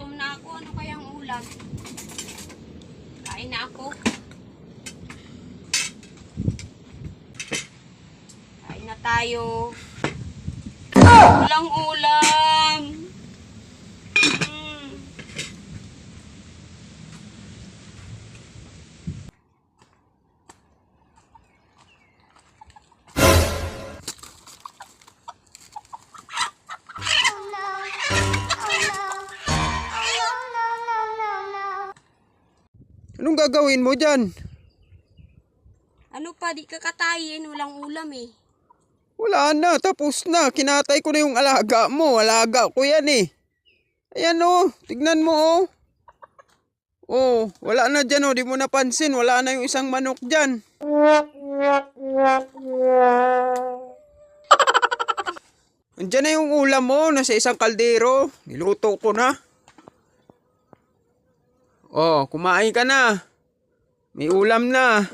Gutom na ako. Ano kayang ulam? Kain na ako. Kain na tayo. Walang ulam. Anong gagawin mo dyan? Ano pa, di kakatayin. Walang ulam eh. Wala na, tapos na. Kinatay ko na yung alaga mo. Alaga ko yan eh. Ayan oh, tignan mo oh. Oh, wala na dyan oh, di mo napansin. Wala na yung isang manok dyan. Andyan na yung ulam mo, nasa isang kaldero. Niluto ko na. Oh, kumain ka na. May ulam na.